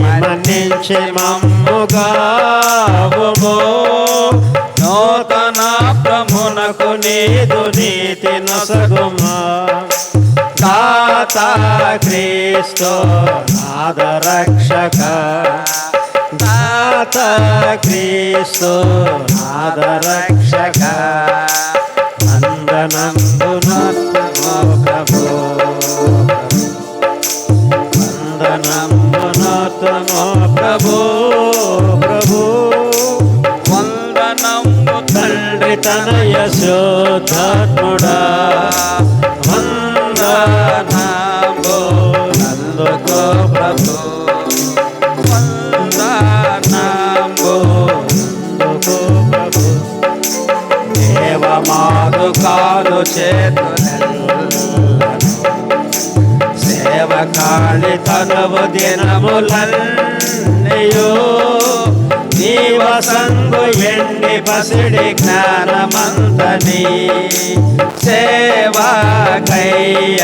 మన్నించి మమ్ముగావుమో నూతన ప్రభునకు నీదు నీతి నొసగుమా దాత క్రీస్తు నాద రక్షక దాత క్రీస్తు నాద రక్షక వందనంబునొత్తుమో ప్రభు వందనంబునొత్తుమో ప్రభు ప్రభు వందనంబు తండ్రి తనయ శుద్ధాత్ముడా వందనంబు నందుకో ప్రభు వందనంబు నందుకో ప్రభు దేవమాదు కాలు చేతులెల్లను సేవకాళి తనువు దినములన్నయో నీవ సంగు ఎండి పసిడి జ్ఞానమంతని సేవకై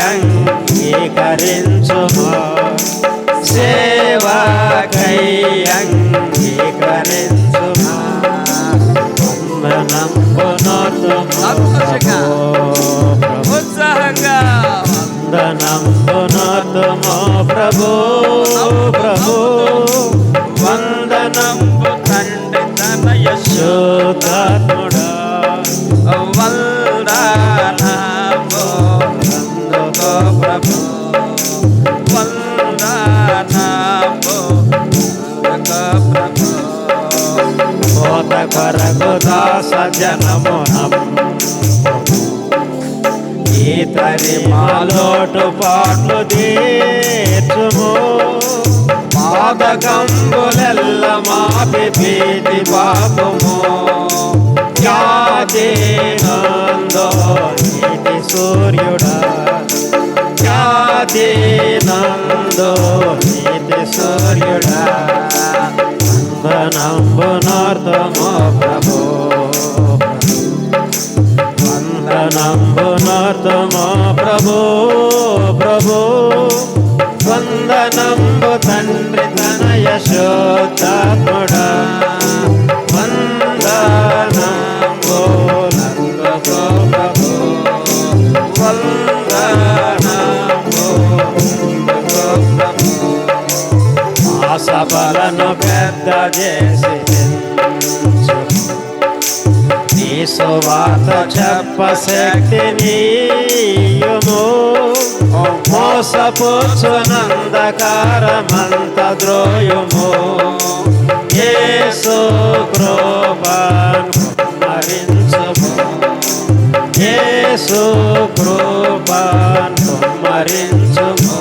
అంగీకరించుమా సేవకై అంగీకరించుమా ఉత్సాహంగా వందనంబునొత్తుమో ప్రభు ప్రభు వందనంబు తండ్రి తనయ శుద్ధాత్ముడా వందనంబు నందుకో ప్రభు వందనంబు నందుకో ప్రభు కోత కొరకు దాస జనమునము ఈతరి మాలోటు పాట్లు తీర్చుము పాదకంబులెల్ల మాపి భీతి పాపము ఖ్యాతి నందో నీతి సూర్యుడా ఖ్యాతి నందో నీతి సూర్యుడా వందనంబునొత్తుమో ప్రభు వందనంబునొత్తుమో ప్రభు ప్రభు వందనంబు తండ్రి తనయ శుద్ధాత్ముడా వందనంబు నందుకో ప్రభు వందనంబు నందుకో ప్రభు ఆ సభలను పెద్ద చేసి నీ సువార్త చెప్ప శక్తి నీయుము మోసపుచ్చునందకారమంత ద్రోయుము యేసు కృపను కుమ్మరించుము యేసు కృపను కుమ్మరించుము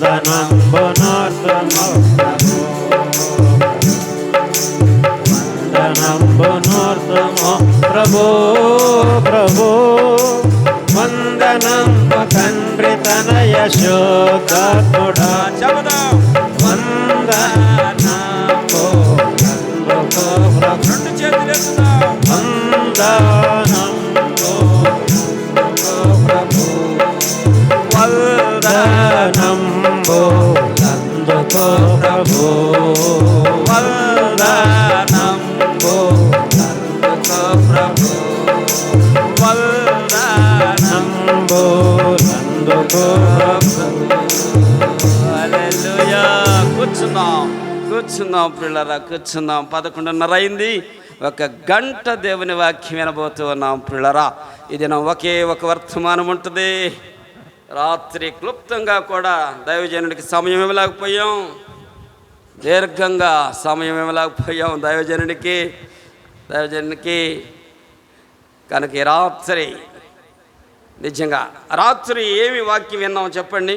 వందనంబునొత్తుమో ప్రభు వందనంబునొత్తుమో ప్రభు ప్రభు వందనంబు తండ్రి తనయ శుద్ధాత్ముడా చెబుదాం వందనంబు నందుకో ప్రభు రెండు చేతులెత్తుదాం వందనంబు నందుకో ప్రభు వందనంబు నందుకో ప్రభు వందనంబు నందుకో ప్రభు వందనంబు నందుకో ప్రభు హల్లెలూయా కూర్చుందాం ప్రియులారా కూర్చుందాం 11:30 అయింది ఒక గంట దేవుని వాక్యం వినబోతూ ఉన్నాం ప్రియులారా ఇది ఒకే ఒక వర్తమానం ఉంటుంది రాత్రి క్లుప్తంగా కూడా దైవజనుడికి సమయం ఇవ్వలేకపోయాం దీర్ఘంగా సమయం ఇవ్వలేకపోయాం దైవజనునికి కనుక రాత్రి నిజంగా రాత్రి ఏమి వాక్యం విన్నాం చెప్పండి